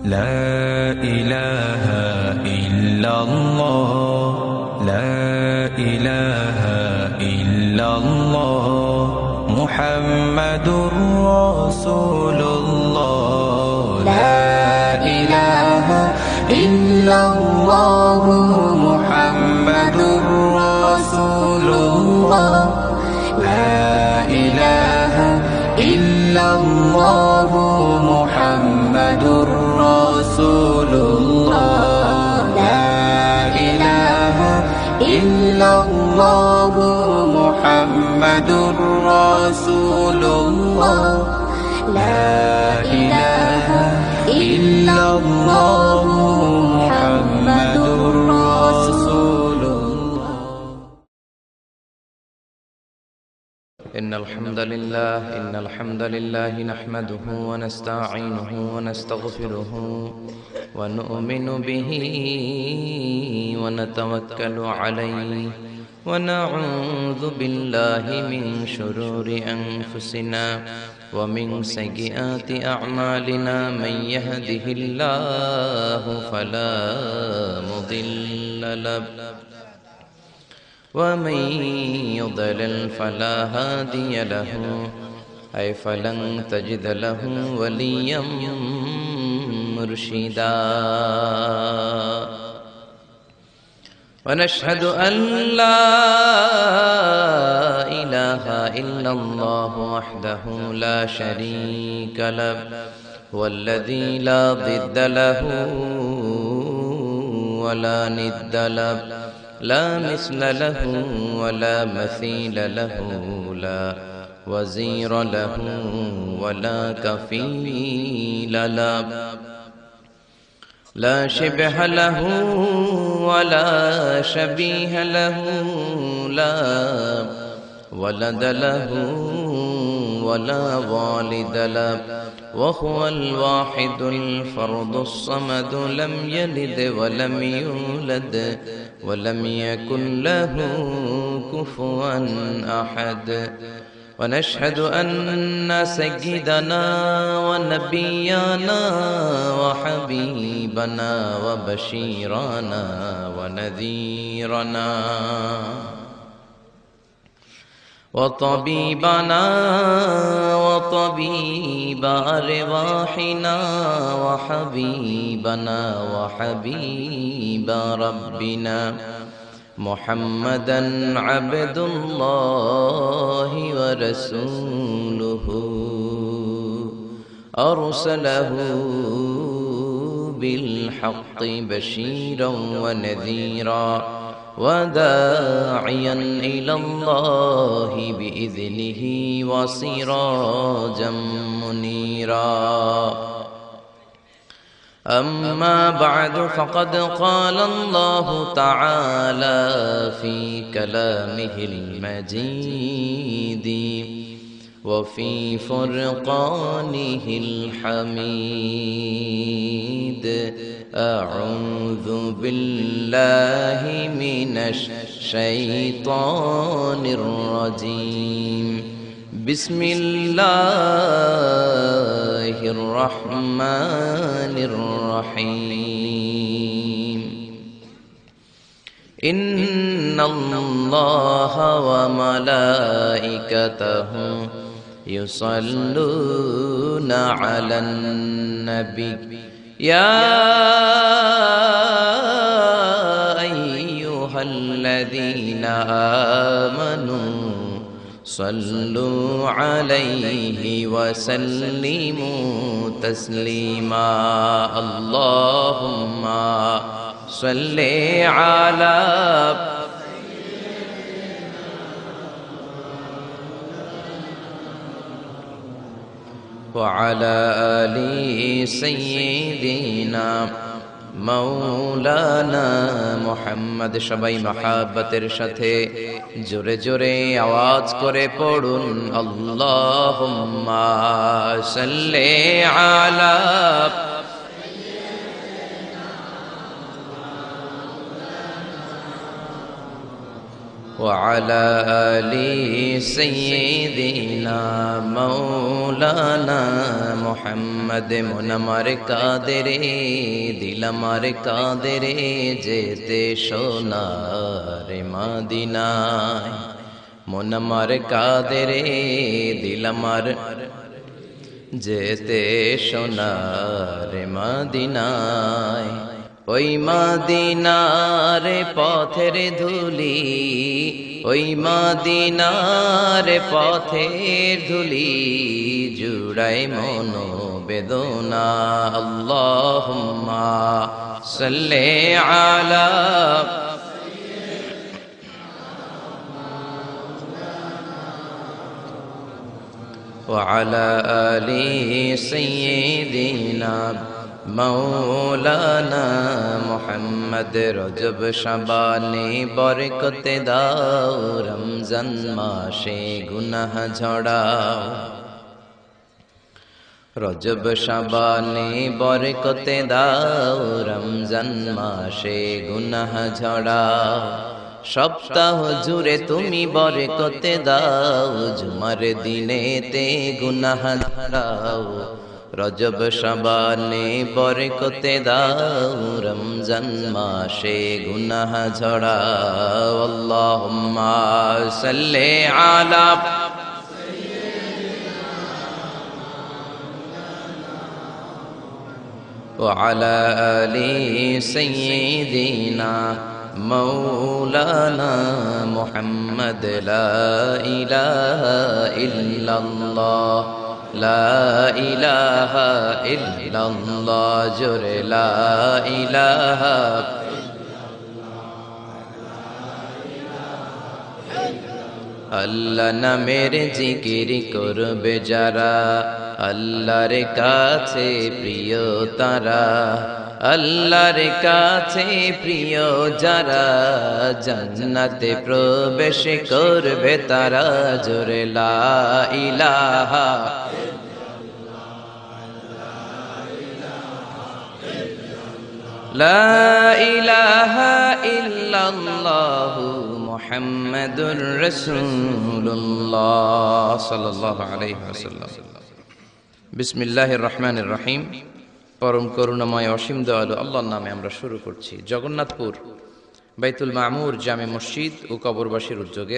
لا إله إلا الله لا إله إلا الله محمد رسول الله لا إله إلا الله محمد رسول الله لا إله إلا الله محمد رسول الله لا إله إلا الله محمد رسول الله لا إله إلا الله محمد رسول الله. إن الحمد لله نحمده ونستعينه ونستغفره ونؤمن به ونتوكل عليه ونعوذ بالله من شرور أنفسنا ومن سيئات أعمالنا من يهده الله فلا مضل له ومن يضلل فلا هادي له أي فلن تجد له وليا مرشدا ونشهد أن لا إله إلا الله وحده لا شريك له والذي لا ضد له ولا ند له لا مثل له ولا مثيل له لا وزير له ولا كفيل له لا شبه له ولا شبيه له لا ولد له ولا والد له وهو الواحد الفرد الصمد لم يلد ولم يولد ولم يكن له كفوا أحد ونشهد أن سيدنا ونبينا وحبيبنا وبشيرنا ونذيرنا وطبيبنا وطبيب أرواحنا وحبيبنا وحبيب ربنا محمدا عبد الله ورسوله أرسله بالحق بشيرا ونذيرا وداعيا إلى الله بإذنه وسراجا منيرا أما بعد فقد قال الله تعالى في كلامه المجيد وفي فرقانه الحميد أعوذ بالله من الشيطان الرجيم بسم الله الرحمن الرحيم إن الله وملائكته يصلون على النبي يا أيها الذين آمنوا صلوا عليه وسلموا تسليما اللهم صل على وعلى آل سيدنا مولانا محمد সবাই মহাব্বতের সাথে জোরে জোরে আওয়াজ করে পড়ুন আল্লাহুম্মা সাল্লি আলা وعلى آل سيدنا مولانا محمد মুনামার কাদেরে দিলামার কাদেরে যেতে সোনার মদিনায় মুনামার কাদেরে দিলামার যেতে সোনার মদিনায় ওই মদিনার পথের ধুলি ওই মদিনার পথের ধুলি জুড়াই মনো বেদনা আল্লাহুম্মা সাল্লি আলা وعلى آل سيدنا মৌলানা মুহাম্মদ রজব শাবানে বরকতে দাও রমজান মাসে গুনাহ ঝড়াও রজব শাবানে বরকতে দাও রমজান মাসে গুনাহ ঝড়াও সপ্তাহ জুড়ে তুমি বরকতে দাও জুমার দিনেতে গুনাহ ঝড়াও রজব শাবানে বরকতে দাও রমজান মাসে গুনাহ ঝড়াও আল্লাহুম্মা সাল্লি আলা وعلى آل سيدنا مولانا محمد لا إله إلا الله لا إله إلا الله جر لا إله আল্লাহ নামের জিকির করবে যারা আল্লাহর কাছে প্রিয় তারা আল্লাহর কাছে প্রিয় যারা জান্নাতে প্রবেশ করবে তারা জোরে লা ইলাহা লা ইলাহা ইল্লাল্লাহু মুহাম্মাদুর রাসূলুল্লাহ সাল্লাল্লাহু আলাইহি ওয়াসাল্লাম বিসমিল্লাহির রহমানির রহিম পরম করুণাময় অসীম দয়ালু আল্লাহর নামে আমরা শুরু করছি। জগন্নাথপুর বাইতুল মামুর জামে মসজিদ ও কবরবাসীর উদ্যোগে